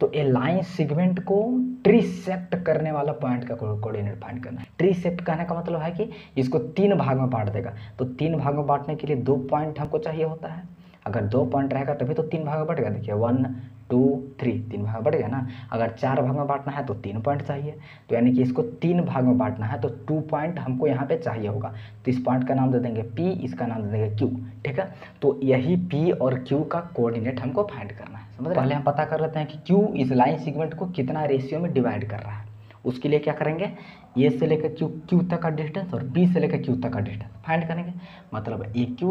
तो ए line segment को ट्रीसेक्ट करने वाला पॉइंट का कोऑर्डिनेट फाइंड करना है। ट्रीसेक्ट कहने का मतलब है कि इसको 3 भाग में बांट देगा। तो 3 भाग में बांटने के लिए 2 पॉइंट हमको चाहिए होता है। अगर 2 पॉइंट रहेगा तभी तो 3 भाग में बढ़ेगा। देखिए 1 2 3 3 भाग में बढ़ गया ना। अगर 4 भाग में बांटना है तो 3 पॉइंट चाहिए। तो यानी कि इसको 3 भाग में बांटना है तो 2 पॉइंट हमको यहाँ पे चाहिए होगा। तो इस पॉइंट का नाम दे देंगे P, इसका नाम दे देंगे Q। ठीक है, तो यही P और Q का कोऑर्डिनेट हमको फाइंड करना है। समझ रहे? पहले हम पता कर लेते हैं कि Q इस लाइन सेगमेंट को कितना रेशियो में डिवाइड कर रहा है। उसके लिए क्या करेंगे, ए से लेकर Q तक का डिस्टेंस और B से लेकर Q तक का डिस्टेंस फाइंड करेंगे। मतलब AQ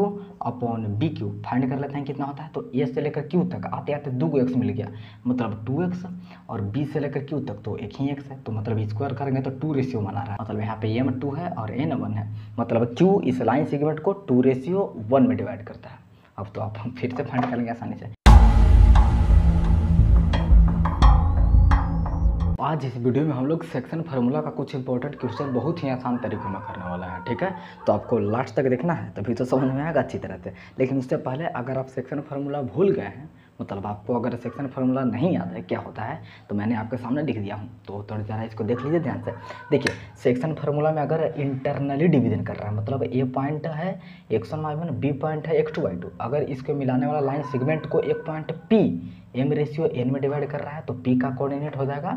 अपॉन BQ फाइंड कर लेते हैं कितना होता है। तो A से लेकर Q तक आते आते 2 x मिल गया, मतलब 2x, और B से लेकर Q तक तो एक ही x है। तो मतलब स्क्वायर करेंगे तो 2 रेशियो बना रहा है। मतलब यहाँ पे M 2 है और N 1 है। मतलब Q इस लाइन सेगमेंट को 2:1 में डिवाइड करता है। अब तो आप हम फिर से फाइंड करेंगे आसानी से। आज इस वीडियो में हम लोग सेक्शन फार्मूला का कुछ इंपॉर्टेंट क्वेश्चन बहुत ही आसान तरीके में करने वाला है। ठीक है, तो आपको लास्ट तक देखना है तभी तो समझ में आएगा अच्छी तरह से। लेकिन उससे पहले अगर आप सेक्शन फार्मूला भूल गए हैं, मतलब आपको अगर सेक्शन फार्मूला नहीं याद है क्या होता है, तो मैंने आपके सामने लिख दिया हूँ, तो थोड़ी ज़रा इसको देख लीजिए ध्यान से। देखिए सेक्शन फार्मूला में अगर इंटरनली डिवीजन कर रहा है, मतलब ए पॉइंट है x1 y1, बी पॉइंट है x2 y2, अगर इसको मिलाने वाला लाइन सेगमेंट को एक पॉइंट P m/n में डिवाइड कर रहा है तो P का कोऑर्डिनेट हो जाएगा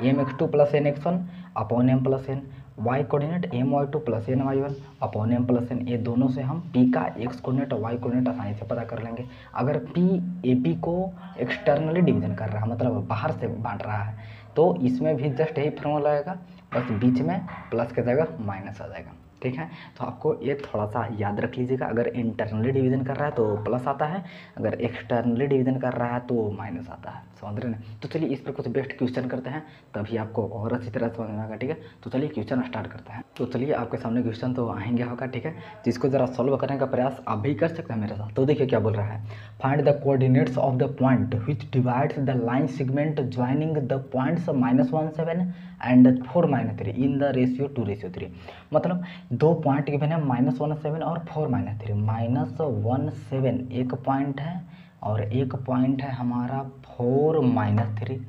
mx2 + nx1 upon m + n, y coordinate my2 + ny1 upon m + n। ये दोनों से हम P का x कोऑर्डिनेट और y कोऑर्डिनेट आसानी से पता कर लेंगे। अगर P AP को एक्सटर्नली डिवीजन कर रहा है, मतलब बाहर से बांट रहा है, तो इसमें भी जस्ट यही फार्मूला आएगा, बस बीच में प्लस की जगह माइनस आ जाएगा। ठीक है, तो आपको ये थोड़ा सा याद रख लीजिएगा। अगर इंटरनली डिवीजन कर रहा है तो प्लस आता है, अगर एक्सटर्नली डिवीजन कर रहा है तो माइनस आता है। समझ रहे हैं? तो चलिए इस पर कुछ बेस्ट क्वेश्चन करते हैं, तभी आपको और अच्छी तरह समझ में आएगा। ठीक है, तो चलिए क्वेश्चन स्टार्ट करते हैं। तो चलिए आपके सामने क्वेश्चन तो आएंगे होगा। ठीक है, जिसको ज़रा सॉल्व करने का प्रयास आप भी कर सकते हैं मेरे साथ। तो देखिए क्या बोल रहा है, find the coordinates of the point which divides the line segment joining the points -17 and 4-3 in the ratio 2:3। मतलब 2 पॉइंट गिवन है -17 और 4-3। -17 एक पॉइंट है और एक पॉइंट है हमारा 4-3।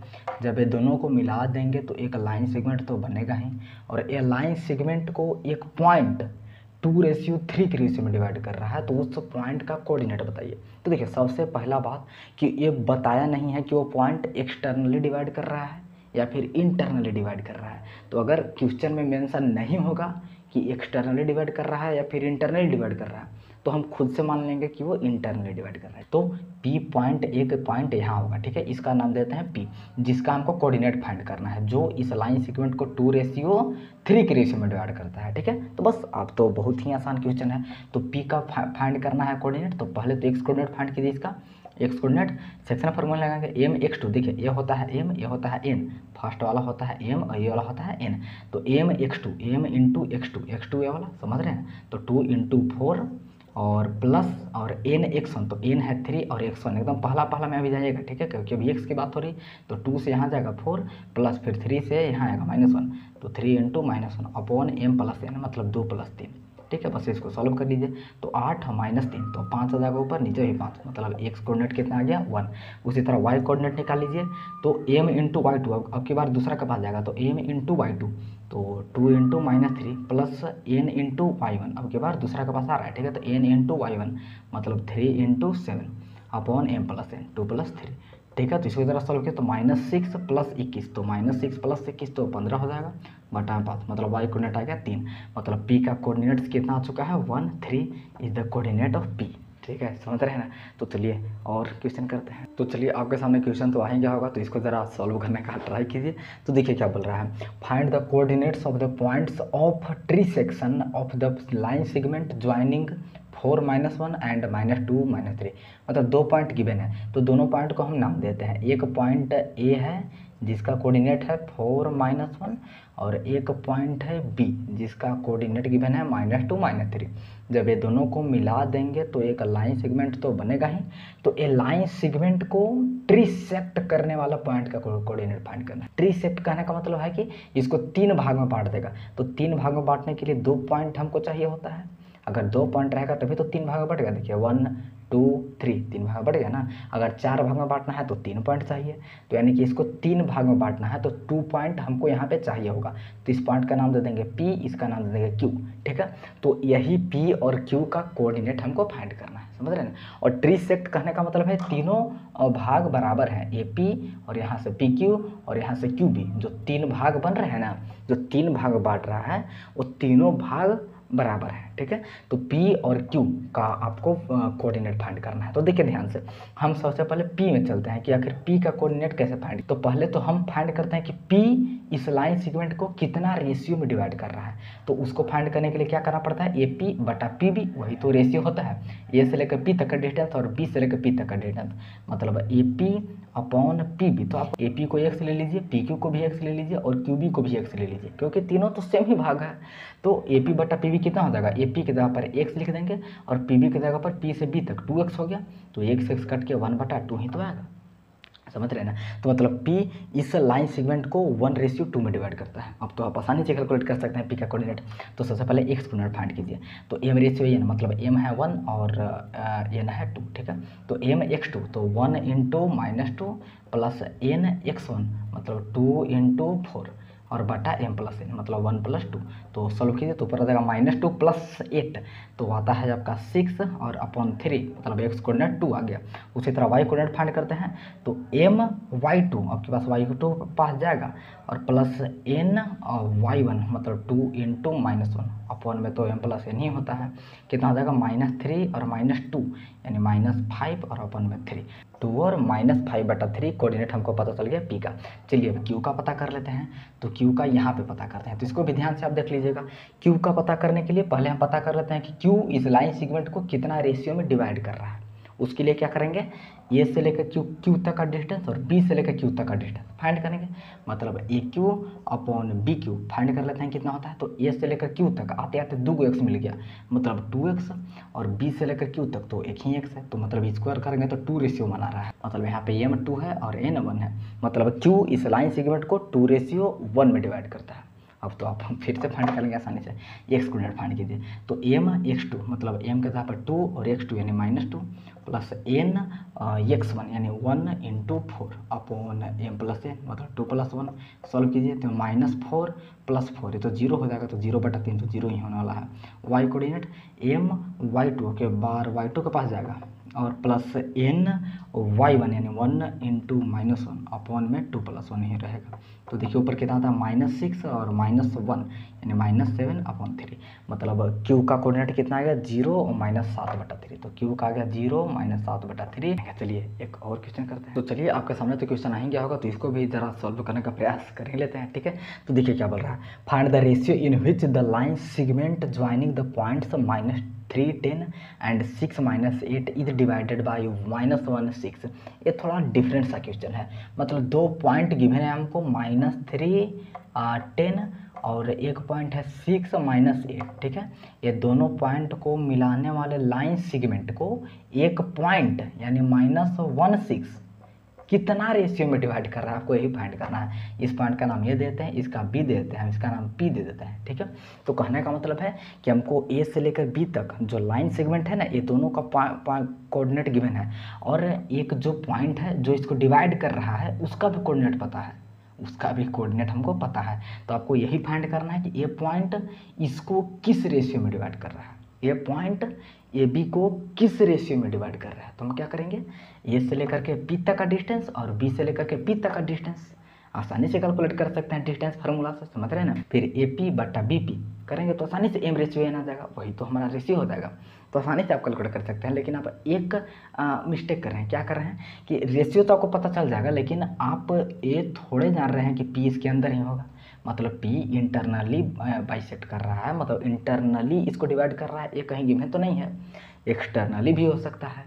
जब ये दोनों को मिला देंगे तो एक लाइन सेगमेंट तो बनेगा ही, और ये लाइन सेगमेंट को एक पॉइंट 2:3 के रेशियो में डिवाइड कर रहा है। तो उस पॉइंट का कोऑर्डिनेट बताइए। तो देखिए सबसे पहला बात कि ये बताया नहीं है कि वो पॉइंट एक्सटर्नली डिवाइड कर रहा है या फिर इंटरनली डिवाइड कर रहा है। तो अगर क्वेश्चन में मेंशन नहीं होगा कि एक्सटर्नली डिवाइड कर रहा है या फिर इंटरनली डिवाइड कर रहा है, तो हम खुद से मान लेंगे कि वो इंटरनली डिवाइड कर रहा है। तो P पॉइंट एक पॉइंट यहाँ होगा। ठीक है, इसका नाम देते हैं P, जिसका हमको कोऑर्डिनेट फाइंड करना है, जो इस लाइन सेगमेंट को 2:3 के रेशियो में डिवाइड करता है। ठीक है, तो बस अब तो बहुत ही आसान क्वेश्चन है। तो P का फाइंड करना है कोऑर्डिनेट, तो पहले तो x कोऑर्डिनेट फाइंड कीजिए। इसका x कोऑर्डिनेट सेक्शन फार्मूला लगाएंगे mx2। देखिए ये होता है m, ये होता है n, फर्स्ट वाला होता है m और ये वाला होता है n। तो mx2 m इंटू x2 ये वाला, समझ रहे हैं? तो 2 × 4 और प्लस और nx1, तो n है 3 और x1 एकदम पहला में अभी जाएगा। ठीक है, क्योंकि अभी x की बात हो रही, तो 2 से यहाँ जाएगा 4 प्लस फिर 3 से यहाँ आएगा -1, तो 3 × -1 अपॉन m + n, मतलब 2 + 3। ठीक है, बस इसको सॉल्व कर लीजिए। तो 8 - 3, तो 5 आ जाएगा ऊपर, नीचे भी 5, मतलब x कोऑर्डिनेट कितना आ गया 1। उसी तरह y कोऑर्डिनेट निकाल लीजिए। तो m × y2, अब की बार दूसरा के पास जाएगा, तो m × y2, तो 2 × -3 प्लस n × y1, अब की बार दूसरा के पास आ रहा है। ठीक है, तो n × y1 मतलब 3 × 7 अपॉन m + n, 2 + 3। ठीक है, तो इसको ज़रा सॉल्व किया तो -6 + 21, तो -6 + 21 तो 15 हो जाएगा, बटा 5, मतलब y कोऑर्डिनेट आ गया 3। मतलब P का कोऑर्डिनेट्स कितना आ चुका है 1 3 is the coordinate of P। ठीक है, समझ रहे हैं ना? तो चलिए और क्वेश्चन करते हैं। तो चलिए आपके सामने क्वेश्चन तो आ ही गया होगा, तो इसको ज़रा सॉल्व करने का ट्राई कीजिए। तो देखिए क्या बोल रहा है, find the coordinates of the points of tree section of the line segment joining 4-1 and -2 -3। मतलब 2 पॉइंट गिवन है, तो दोनों पॉइंट को हम नाम देते हैं। एक पॉइंट A है जिसका कोऑर्डिनेट है 4-1 और एक पॉइंट है B जिसका कोऑर्डिनेट गिवन है -2 -3। जब ये दोनों को मिला देंगे तो एक लाइन सेगमेंट तो बनेगा ही। तो ये लाइन सेगमेंट को ट्रीसेक्ट करने वाला पॉइंट का कोऑर्डिनेट फाइंड करना है। ट्रीसेक्ट कहने का मतलब है कि इसको 3 भाग में बांट देगा। तो 3 भाग में बांटने के लिए 2 पॉइंट हमको चाहिए होता है। अगर 2 पॉइंट रहेगा तभी तो 3 भाग में बढ़ेगा। देखिए 1 2 3, 3 भाग बढ़ गया ना। अगर 4 भाग में बांटना है तो 3 पॉइंट चाहिए, तो यानी कि इसको 3 भाग में बांटना है तो 2 पॉइंट हमको यहाँ पे चाहिए होगा। तो इस पॉइंट का नाम दे देंगे P, इसका नाम दे देंगे Q, ठीक है। तो यही P और Q का कोऑर्डिनेट हमको फाइंड करना है, समझ रहे हैं ना। और ट्रीसेक्ट कहने का मतलब है तीनों भाग बराबर हैं, AP और यहाँ से PQ और यहाँ से QB, जो 3 भाग बन रहे हैं ना, जो 3 भाग बांट रहा है वो तीनों भाग बराबर है, ठीक है। तो P और Q का आपको कोऑर्डिनेट फाइंड करना है। तो देखिए ध्यान से, हम सबसे पहले P में चलते हैं कि आखिर P का कोऑर्डिनेट कैसे फाइंड। तो पहले तो हम फाइंड करते हैं कि P इस लाइन सेगमेंट को कितना रेशियो में डिवाइड कर रहा है। तो उसको फाइंड करने के लिए क्या करना पड़ता है, AP बटा PB, वही तो रेशियो होता है। A से लेकर P तक का डिस्टेंस और B से लेकर P तक का डिस्टेंस, मतलब AP अपॉन PB। तो आप AP को x ले लीजिए, PQ को भी x ले लीजिए और QB को भी x ले लीजिए, क्योंकि तीनों तो सेम ही भाग है। तो AP बटा PB कितना हो जाएगा, AP की जगह पर x लिख देंगे और PB की जगह पर P से B तक 2x हो गया, तो x कट के 1/2 ही तो आएगा, समझ रहे हैं ना। तो मतलब P इस लाइन सेगमेंट को 1:2 में डिवाइड करता है। अब तो आप आसानी से कैलकुलेट कर सकते हैं P का कोऑर्डिनेट। तो सबसे पहले x कोऑर्डिनेट फाइंड कीजिए। तो m रेशियो n, मतलब m है 1 और n है 2, ठीक है। तो m x2, तो 1 × -2 प्लस n x1, मतलब 2 × 4 और बटा m प्लस n, मतलब 1 + 2। तो सॉल्व कीजिए तो ऊपर आ जाएगा -2 + 8, तो आता है आपका 6 और अपॉन 3, मतलब x कोऑर्डिनेट 2 आ गया। उसी तरह y कोऑर्डिनेट फाइंड करते हैं। तो m y2, आपके पास y2 पास जाएगा और प्लस n y1, मतलब 2 × -1, अपॉन में तो m प्लस n ही होता है। कितना हो जाएगा, -3 और -2, यानी -5 और अपॉन में 3, 2 और -5/3 कोऑर्डिनेट हमको पता चल गया P का। चलिए अब Q का पता कर लेते हैं। तो Q का यहाँ पे पता करते हैं, तो इसको भी ध्यान से आप देख लीजिएगा। Q का पता करने के लिए पहले हम पता कर लेते हैं कि Q इस लाइन सेगमेंट को कितना रेशियो में डिवाइड कर रहा है। उसके लिए क्या करेंगे, A से लेकर Q तक का डिस्टेंस और B से लेकर Q तक का डिस्टेंस फाइंड करेंगे, मतलब AQ अपॉन BQ फाइंड कर लेते हैं कितना होता है। तो A से लेकर Q तक आते आते 2 x मिल गया, मतलब 2x, और B से लेकर Q तक तो एक ही x है, तो मतलब स्क्वायर करेंगे तो 2 रेशियो बना रहा है, मतलब यहाँ पे m 2 है और n 1 है, मतलब Q इस लाइन सेगमेंट को 2:1 में डिवाइड करता है। अब तो आप हम फिर से फाइंड कर लेंगे आसानी से, x कोऑर्डिनेट फाइंड कीजिए। तो m x2, मतलब m के जगह पर 2 और x2 यानी -2 प्लस n x1 यानी 1 × 4 अपॉन m प्लस n, मतलब 2 + 1। सॉल्व कीजिए तो -4 + 4, ये तो 0 हो जाएगा, तो 0/3 तो 0 ही होने वाला है। y कोऑर्डिनेट m y2 के बार y2 के पास जाएगा और प्लस n y1 यानी 1 × -1 अपॉन में 2 + 1 ही रहेगा। तो देखिए ऊपर कितना आता है, -6 और -1 यानी -7 अपॉन 3, मतलब Q का कोऑर्डिनेट कितना आ गया, 0 और -7/3। तो Q का आ गया 0 -7/3। चलिए एक और क्वेश्चन करते हैं। तो चलिए आपके सामने तो क्वेश्चन आ ही गया होगा, तो इसको भी ज़रा सॉल्व करने का प्रयास कर ही लेते हैं, ठीक है। तो देखिए क्या बोल रहा है, find the ratio in which the line segment joining the points -3 10 and 6 -8 is divided by -1 6। ये थोड़ा डिफरेंट सा क्वेश्चन है, मतलब 2 पॉइंट गिवन है हमको, -3 10 और एक पॉइंट है 6 -8, ठीक है। ये दोनों पॉइंट को मिलाने वाले लाइन सेगमेंट को एक पॉइंट यानी -1 6 कितना रेशियो में डिवाइड कर रहा है, आपको यही फाइंड करना है। इस पॉइंट का नाम ये देते हैं, इसका B दे देते हैं, इसका नाम P दे देते हैं, ठीक है। तो कहने का मतलब है कि हमको A से लेकर B तक जो लाइन सेगमेंट है ना, ये दोनों का कोऑर्डिनेट गिवन है, और एक जो पॉइंट है जो इसको डिवाइड कर रहा है उसका भी कोऑर्डिनेट पता है, उसका भी कोऑर्डिनेट हमको पता है। तो आपको यही फाइंड करना है कि ये पॉइंट इसको किस रेशियो में डिवाइड कर रहा है, ये पॉइंट ए बी को किस रेशियो में डिवाइड कर रहा है। तो हम क्या करेंगे, ए से लेकर के बी तक का डिस्टेंस और बी से लेकर के पी तक का डिस्टेंस आसानी से कैलकुलेट कर सकते हैं डिस्टेंस फार्मूला से, समझ रहे हैं ना। फिर ए पी बटा बी पी करेंगे तो आसानी से m रेशियो एन आ जाएगा, वही तो हमारा रेशियो हो जाएगा। तो आसानी से आप कैलकुलेट कर सकते हैं, लेकिन आप एक मिस्टेक कर रहे हैं। क्या कर रहे हैं कि रेशियो तो आपको पता चल जाएगा, लेकिन आप ये थोड़े जान रहे हैं कि पी इसके अंदर ही होगा, मतलब P इंटरनली बाइसेक्ट कर रहा है, मतलब इंटरनली इसको डिवाइड कर रहा है, ये कहीं गिवन तो नहीं है, एक्सटर्नली भी हो सकता है।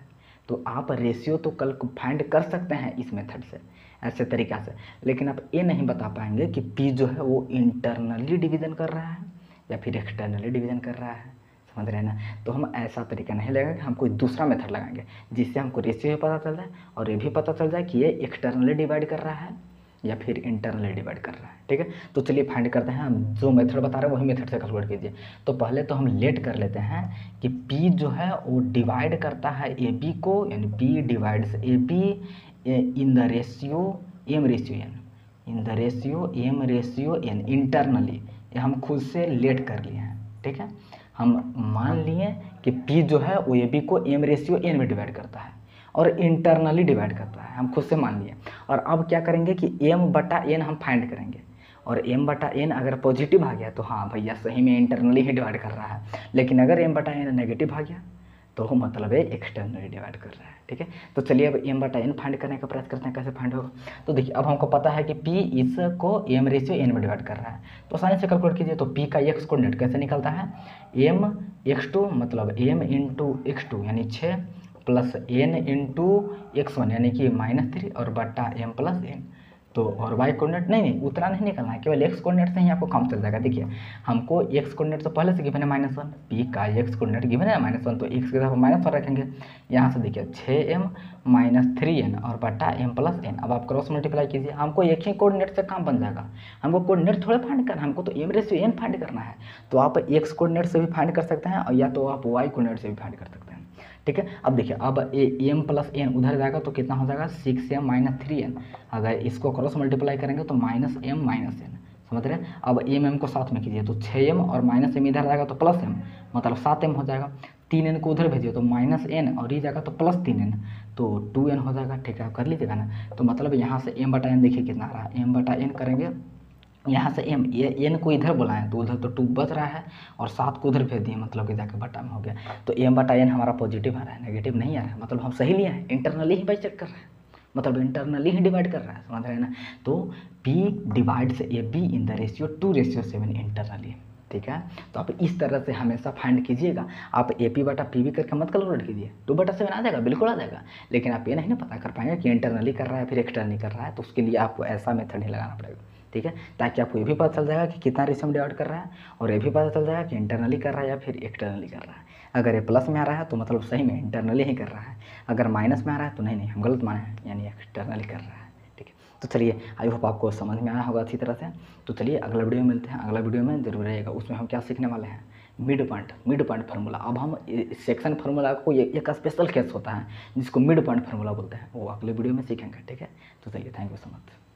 तो आप रेशियो तो कल फाइंड कर सकते हैं इस मेथड से, ऐसे तरीक़ा से, लेकिन आप ये नहीं बता पाएंगे कि P जो है वो इंटरनली डिवीज़न कर रहा है या फिर एक्सटर्नली डिवीज़न कर रहा है, समझ रहे हैं ना। तो हम ऐसा तरीका नहीं लगाएंगे, हम कोई दूसरा मेथड लगाएंगे जिससे हमको रेशियो भी पता चल जाए और ये भी पता चल जाए कि ये एक्सटर्नली डिवाइड कर रहा है या फिर इंटरनली डिवाइड कर रहा है, ठीक है। तो चलिए फाइंड करते हैं, हम जो मेथड बता रहे हैं वही मेथड से कैलकुलेट कीजिए। तो पहले तो हम लेट कर लेते हैं कि P जो है वो डिवाइड करता है AB को, यानी P divides AB in the ratio M ratio N, in the ratio M ratio N internally. ये हम खुद से लेट कर लिए हैं, ठीक है। हम मान लिए कि P जो है वो AB को M रेशियो N में डिवाइड करता है और इंटरनली डिवाइड करता है, हम खुद से मान लिए। और अब क्या करेंगे कि M/N हम फाइंड करेंगे, और M/N अगर पॉजिटिव आ गया तो हाँ भैया सही में इंटरनली ही डिवाइड कर रहा है, लेकिन अगर M/N नेगेटिव आ गया तो मतलब है एक्सटर्नली डिवाइड कर रहा है, ठीक है। तो चलिए अब M/N फाइंड करने का प्रयास करते हैं, कैसे फाइंड होगा। तो देखिए अब हमको पता है कि P इसको M रेशियो N में डिवाइड कर रहा है, तो आसानी से कैलकुलेट कीजिए। तो P का x कोऑर्डिनेट कैसे निकलता है, M(x2) मतलब M इंटू x2 यानी 6 प्लस N इंटू x1 यानी कि -3 और बटा M प्लस N। तो और y कोऑर्डिनेट नहीं उतना नहीं निकलना है, केवल x कोऑर्डिनेट से ही आपको काम चल जाएगा। देखिए हमको x कोऑर्डिनेट तो पहले से गिवन है -1, P का x कोऑर्डिनेट गिवन है -1, तो x की जगह -1 रखेंगे। यहाँ से देखिए 6m - 3n और बटा m प्लस n। अब आप क्रॉस मल्टीप्लाई कीजिए, हमको एक ही कोऑर्डिनेट से काम बन जाएगा, हमको कोऑर्डिनेट थोड़ा फाइंड करना है, हमको तो m रेशियो n फाइंड करना है। तो आप x कोऑर्डिनेट से भी फाइंड कर सकते हैं और या तो आप y कोऑर्डिनेट से भी फाइंड कर सकते हैं, ठीक है। अब देखिए अब m प्लस n उधर जाएगा तो कितना हो जाएगा 6m - 3n। अगर इसको क्रॉस मल्टीप्लाई करेंगे तो -m - n, समझ रहे हैं। अब m को साथ में कीजिए तो 6m और -m इधर जाएगा तो प्लस m मतलब 7m हो जाएगा। 3n को उधर भेजिए तो -n और ये जाएगा तो प्लस 3n तो 2n हो जाएगा, ठीक है। आप कर लीजिएगा ना। तो मतलब यहाँ से m/n देखिए कितना आ रहा है, m/n करेंगे यहाँ से m ये n को इधर बुलाएं तो उधर तो 2 बच रहा है और 7 को उधर भेज दिए मतलब कि जाके बटा में हो गया। तो m/n हमारा पॉजिटिव आ रहा है, नेगेटिव नहीं आ रहा है, मतलब हम सही लिए हैं, इंटरनली ही बाई चेक कर रहे हैं, मतलब इंटरनली ही डिवाइड कर रहा है, समझ रहे हैं ना। तो P divides AB in the ratio 2:7 internally, ठीक है। तो आप इस तरह से हमेशा फाइंड कीजिएगा। आप AP/PB करके मत कैलकुलेट कीजिए, 2/7 आ जाएगा, बिल्कुल आ जाएगा, लेकिन आप ये नहीं ना पता कर पाएंगे कि इंटरनली कर रहा है फिर एक्सटर्नली कर रहा है। तो उसके लिए आपको ऐसा मेथड ही लगाना पड़ेगा, ठीक है, ताकि आपको ये भी पता चल जाएगा कि कितना रेशियो में डिवाइड कर रहा है और ये भी पता चल जाएगा कि इंटरनली कर रहा है या फिर एक्सटर्नली कर रहा है। अगर ये प्लस में आ रहा है तो मतलब सही में इंटरनली ही कर रहा है, अगर माइनस में आ रहा है तो नहीं हम गलत माने हैं, यानी एक्सटर्नली कर रहा है, ठीक है। तो चलिए आई होप आपको समझ में आया होगा अच्छी तरह से। तो चलिए अगला वीडियो में मिलते हैं, अगला वीडियो में जरूर रहेगा, उसमें हम क्या सीखने वाले हैं, मिड पॉइंट फार्मूला। अब हम सेक्शन फार्मूला को एक स्पेशल केस होता है जिसको मिड पॉइंट फार्मूला बोलते हैं, वो अगले वीडियो में सीखेंगे, ठीक है। तो चलिए थैंक यू सो मच।